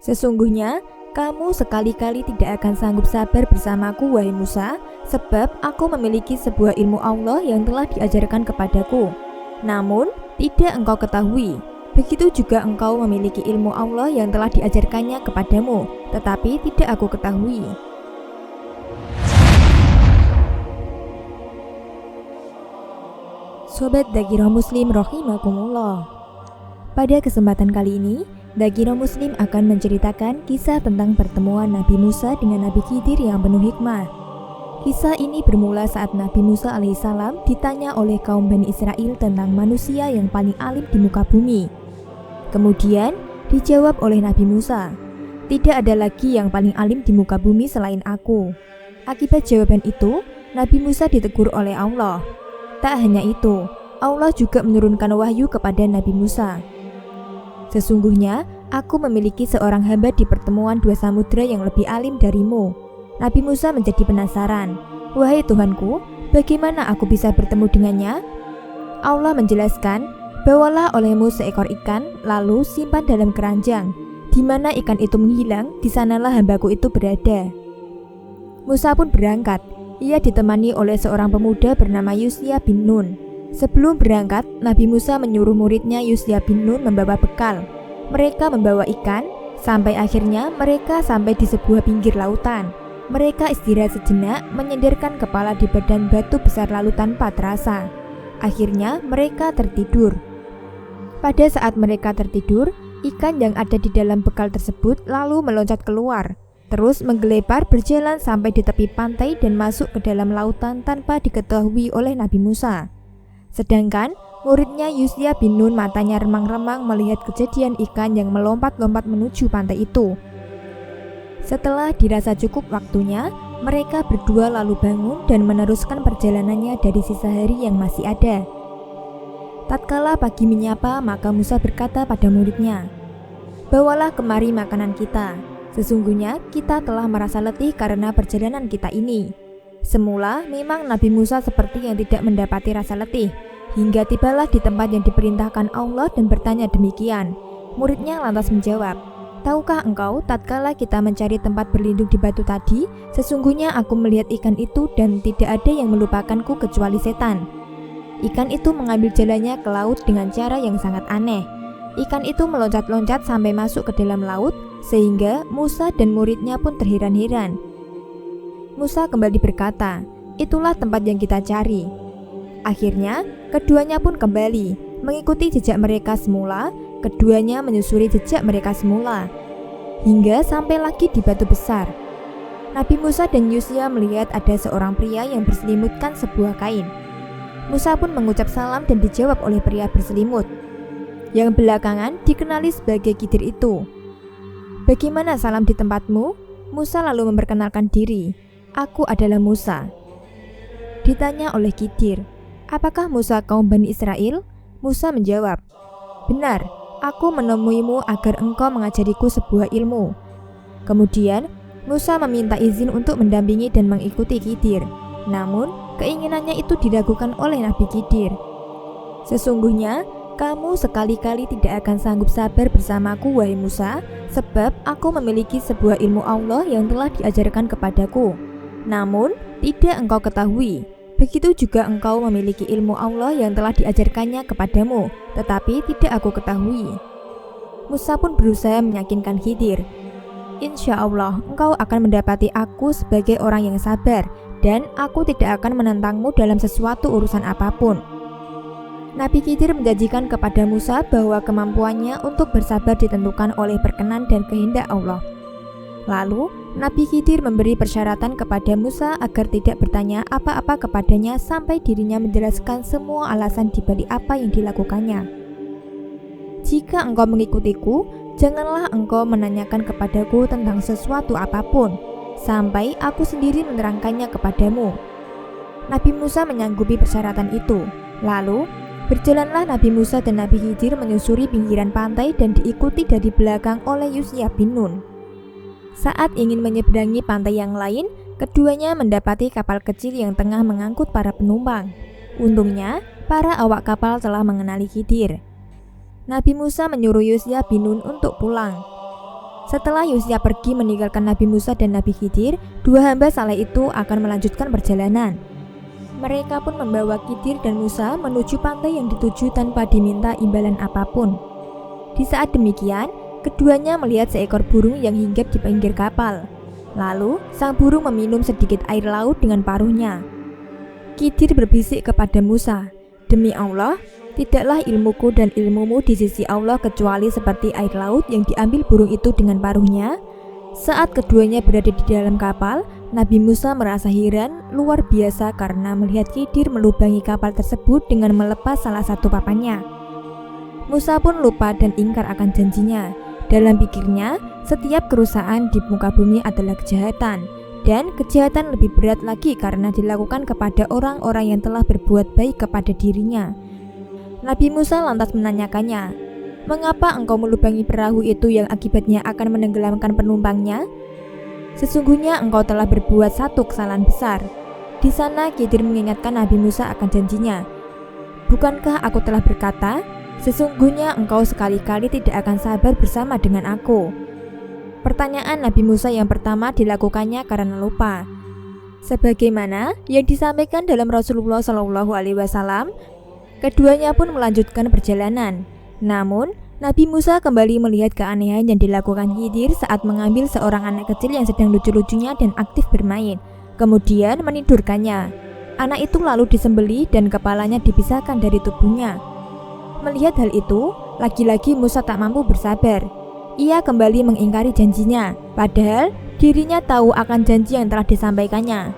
Sesungguhnya, kamu sekali-kali tidak akan sanggup sabar bersamaku, wahai Musa, sebab aku memiliki sebuah ilmu Allah yang telah diajarkan kepadaku. Namun, tidak engkau ketahui. Begitu juga engkau memiliki ilmu Allah yang telah diajarkannya kepadamu, tetapi tidak aku ketahui. Sobat Dzakirah Muslim rahimakumullah. Pada kesempatan kali ini, Dzakirah Muslim akan menceritakan kisah tentang pertemuan Nabi Musa dengan Nabi Khidir yang penuh hikmah. Kisah ini bermula saat Nabi Musa alaihissalam ditanya oleh kaum Bani Israel tentang manusia yang paling alim di muka bumi. Kemudian dijawab oleh Nabi Musa, "Tidak ada lagi yang paling alim di muka bumi selain aku." Akibat jawaban itu, Nabi Musa ditegur oleh Allah. Tak hanya itu, Allah juga menurunkan wahyu kepada Nabi Musa. "Sesungguhnya, aku memiliki seorang hamba di pertemuan dua samudra yang lebih alim darimu." Nabi Musa menjadi penasaran. "Wahai Tuhanku, bagaimana aku bisa bertemu dengannya?" Allah menjelaskan, "Bawalah olehmu seekor ikan, lalu simpan dalam keranjang. Di mana ikan itu menghilang, di sanalah hambaku itu berada." Musa pun berangkat. Ia ditemani oleh seorang pemuda bernama Yusya bin Nun. Sebelum berangkat, Nabi Musa menyuruh muridnya Yusya bin Nun membawa bekal. Mereka membawa ikan, sampai akhirnya mereka sampai di sebuah pinggir lautan. Mereka istirahat sejenak, menyenderkan kepala di badan batu besar lalu tanpa terasa. Akhirnya mereka tertidur. Pada saat mereka tertidur, ikan yang ada di dalam bekal tersebut lalu meloncat keluar, terus menggelebar berjalan sampai di tepi pantai dan masuk ke dalam lautan tanpa diketahui oleh Nabi Musa. Sedangkan muridnya Yusya bin Nun matanya remang-remang melihat kejadian ikan yang melompat-lompat menuju pantai itu. Setelah dirasa cukup waktunya, mereka berdua lalu bangun dan meneruskan perjalanannya dari sisa hari yang masih ada. Tatkala pagi menyapa, maka Musa berkata pada muridnya, "Bawalah kemari makanan kita. Sesungguhnya kita telah merasa letih karena perjalanan kita ini." Semula memang Nabi Musa seperti yang tidak mendapati rasa letih, hingga tibalah di tempat yang diperintahkan Allah dan bertanya demikian. Muridnya lantas menjawab, "Tahukah engkau tatkala kita mencari tempat berlindung di batu tadi, sesungguhnya aku melihat ikan itu dan tidak ada yang melupakanku kecuali setan. Ikan itu mengambil jalannya ke laut dengan cara yang sangat aneh. Ikan itu meloncat-loncat sampai masuk ke dalam laut, sehingga Musa dan muridnya pun terheran-heran." Musa kembali berkata, "Itulah tempat yang kita cari." Akhirnya, keduanya pun kembali, mengikuti jejak mereka semula. Keduanya menyusuri jejak mereka semula, hingga sampai lagi di batu besar. Nabi Musa dan Yusya melihat ada seorang pria yang berselimutkan sebuah kain. Musa pun mengucap salam dan dijawab oleh pria berselimut, yang belakangan dikenali sebagai Khidir itu. "Bagaimana salam di tempatmu?" Musa lalu memperkenalkan diri, "Aku adalah Musa." Ditanya oleh Khidir, "Apakah Musa kaum Bani Israel?" Musa menjawab, "Benar, aku menemuimu agar engkau mengajariku sebuah ilmu." Kemudian Musa meminta izin untuk mendampingi dan mengikuti Khidir. Namun keinginannya itu diragukan oleh Nabi Khidir. "Sesungguhnya kamu sekali-kali tidak akan sanggup sabar bersamaku, wahai Musa, sebab aku memiliki sebuah ilmu Allah yang telah diajarkan kepadaku. Namun tidak engkau ketahui. Begitu juga engkau memiliki ilmu Allah yang telah diajarkannya kepadamu, tetapi tidak aku ketahui." Musa pun berusaha meyakinkan Khidir, "Insya Allah engkau akan mendapati aku sebagai orang yang sabar, dan aku tidak akan menentangmu dalam sesuatu urusan apapun." Nabi Khidir menjanjikan kepada Musa bahwa kemampuannya untuk bersabar ditentukan oleh perkenan dan kehendak Allah. Lalu Nabi Khidir memberi persyaratan kepada Musa agar tidak bertanya apa-apa kepadanya sampai dirinya menjelaskan semua alasan dibalik apa yang dilakukannya. "Jika engkau mengikutiku, janganlah engkau menanyakan kepadaku tentang sesuatu apapun, sampai aku sendiri menerangkannya kepadamu." Nabi Musa menyanggupi persyaratan itu. Lalu berjalanlah Nabi Musa dan Nabi Khidir menyusuri pinggiran pantai dan diikuti dari belakang oleh Yusya bin Nun. Saat ingin menyeberangi pantai yang lain, keduanya mendapati kapal kecil yang tengah mengangkut para penumpang. Untungnya, para awak kapal telah mengenali Khidir. Nabi Musa menyuruh Yusya bin Nun untuk pulang. Setelah Yosya pergi meninggalkan Nabi Musa dan Nabi Khidir, dua hamba saleh itu akan melanjutkan perjalanan. Mereka pun membawa Khidir dan Musa menuju pantai yang dituju tanpa diminta imbalan apapun. Di saat demikian, keduanya melihat seekor burung yang hinggap di pinggir kapal. Lalu, sang burung meminum sedikit air laut dengan paruhnya. Khidir berbisik kepada Musa, "Demi Allah, tidaklah ilmuku dan ilmumu di sisi Allah kecuali seperti air laut yang diambil burung itu dengan paruhnya." Saat keduanya berada di dalam kapal, Nabi Musa merasa heran luar biasa karena melihat Khidir melubangi kapal tersebut dengan melepas salah satu papannya. Musa pun lupa dan ingkar akan janjinya. Dalam pikirnya, setiap kerusakan di muka bumi adalah kejahatan. Dan kejahatan lebih berat lagi karena dilakukan kepada orang-orang yang telah berbuat baik kepada dirinya. Nabi Musa lantas menanyakannya, "Mengapa engkau melubangi perahu itu yang akibatnya akan menenggelamkan penumpangnya? Sesungguhnya engkau telah berbuat satu kesalahan besar." Di sana Khidir mengingatkan Nabi Musa akan janjinya. "Bukankah aku telah berkata, sesungguhnya engkau sekali-kali tidak akan sabar bersama dengan aku?" Pertanyaan Nabi Musa yang pertama dilakukannya karena lupa. Sebagaimana yang disampaikan dalam Rasulullah SAW, keduanya pun melanjutkan perjalanan. Namun, Nabi Musa kembali melihat keanehan yang dilakukan Khidir saat mengambil seorang anak kecil yang sedang lucu-lucunya dan aktif bermain, kemudian menidurkannya. Anak itu lalu disembelih dan kepalanya dipisahkan dari tubuhnya. Melihat hal itu, lagi-lagi Musa tak mampu bersabar. Ia kembali mengingkari janjinya, padahal dirinya tahu akan janji yang telah disampaikannya.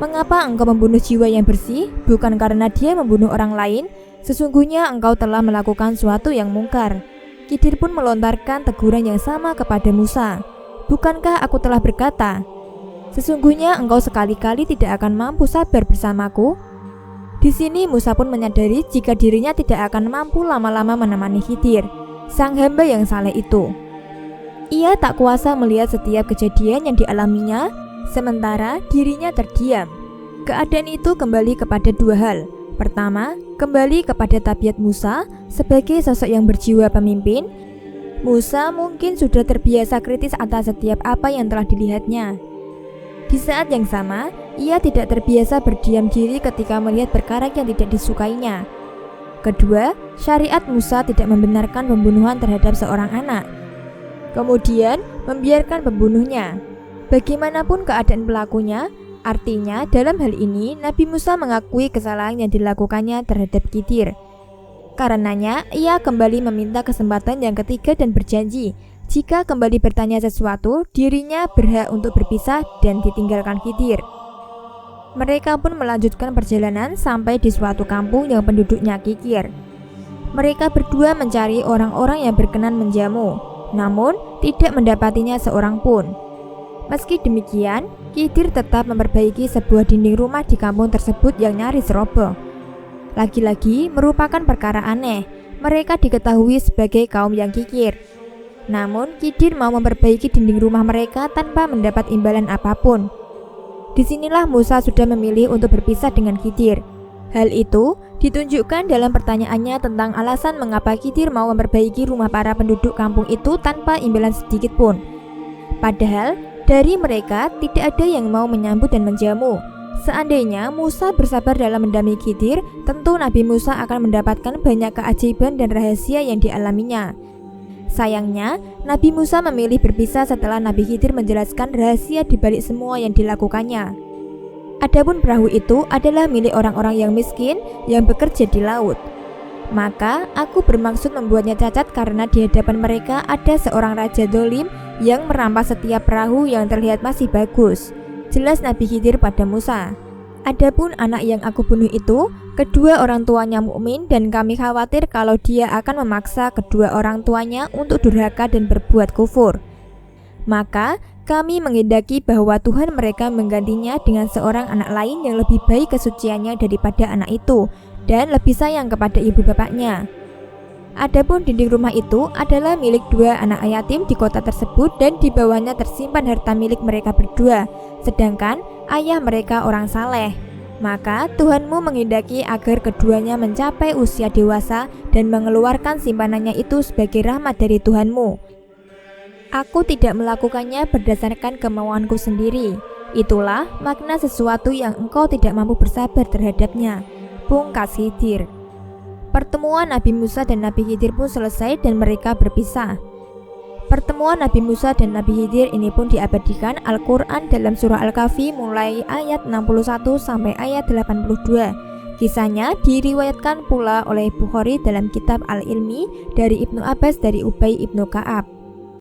"Mengapa engkau membunuh jiwa yang bersih? Bukan karena dia membunuh orang lain. Sesungguhnya engkau telah melakukan suatu yang mungkar." Khidir pun melontarkan teguran yang sama kepada Musa. "Bukankah aku telah berkata, sesungguhnya engkau sekali-kali tidak akan mampu sabar bersamaku?" Di sini Musa pun menyadari jika dirinya tidak akan mampu lama-lama menemani Khidir, sang hamba yang saleh itu. Ia tak kuasa melihat setiap kejadian yang dialaminya, sementara dirinya terdiam. Keadaan itu kembali kepada dua hal. Pertama, kembali kepada tabiat Musa sebagai sosok yang berjiwa pemimpin. Musa mungkin sudah terbiasa kritis atas setiap apa yang telah dilihatnya. Di saat yang sama, ia tidak terbiasa berdiam diri ketika melihat perkara yang tidak disukainya. Kedua, syariat Musa tidak membenarkan pembunuhan terhadap seorang anak, kemudian membiarkan pembunuhnya. Bagaimanapun keadaan pelakunya, artinya dalam hal ini Nabi Musa mengakui kesalahan yang dilakukannya terhadap Khidir. Karenanya, ia kembali meminta kesempatan yang ketiga dan berjanji, jika kembali bertanya sesuatu, dirinya berhak untuk berpisah dan ditinggalkan Khidir. Mereka pun melanjutkan perjalanan sampai di suatu kampung yang penduduknya kikir. Mereka berdua mencari orang-orang yang berkenan menjamu, namun tidak mendapatinya seorang pun. Meski demikian, Khidir tetap memperbaiki sebuah dinding rumah di kampung tersebut yang nyaris roboh. Lagi-lagi merupakan perkara aneh, mereka diketahui sebagai kaum yang kikir. Namun Khidir mau memperbaiki dinding rumah mereka tanpa mendapat imbalan apapun. Disinilah Musa sudah memilih untuk berpisah dengan Khidir. Hal itu ditunjukkan dalam pertanyaannya tentang alasan mengapa Khidir mau memperbaiki rumah para penduduk kampung itu tanpa imbalan sedikit pun. Padahal dari mereka tidak ada yang mau menyambut dan menjamu. Seandainya Musa bersabar dalam mendampingi Khidir, tentu Nabi Musa akan mendapatkan banyak keajaiban dan rahasia yang dialaminya. Sayangnya, Nabi Musa memilih berpisah setelah Nabi Khidir menjelaskan rahasia di balik semua yang dilakukannya. Adapun perahu itu adalah milik orang-orang yang miskin yang bekerja di laut. Maka aku bermaksud membuatnya cacat karena di hadapan mereka ada seorang raja dolim yang merampas setiap perahu yang terlihat masih bagus. Jelas Nabi Khidir pada Musa. Adapun anak yang aku bunuh itu, kedua orang tuanya mukmin dan kami khawatir kalau dia akan memaksa kedua orang tuanya untuk durhaka dan berbuat kufur. Maka kami menghendaki bahwa Tuhan mereka menggantinya dengan seorang anak lain yang lebih baik kesuciannya daripada anak itu dan lebih sayang kepada ibu bapaknya. Adapun dinding rumah itu adalah milik dua anak yatim di kota tersebut dan di bawahnya tersimpan harta milik mereka berdua, sedangkan ayah mereka orang saleh. Maka Tuhanmu menghendaki agar keduanya mencapai usia dewasa dan mengeluarkan simpanannya itu sebagai rahmat dari Tuhanmu. Aku tidak melakukannya berdasarkan kemauanku sendiri. Itulah makna sesuatu yang engkau tidak mampu bersabar terhadapnya, pungkas Khidir. Pertemuan Nabi Musa dan Nabi Khidir pun selesai dan mereka berpisah. Pertemuan Nabi Musa dan Nabi Khidir ini pun diabadikan Al-Quran dalam surah Al-Kahfi mulai ayat 61 sampai ayat 82. Kisahnya diriwayatkan pula oleh Bukhari dalam kitab Al-Ilmi dari Ibnu Abbas dari Ubay ibnu Ka'ab.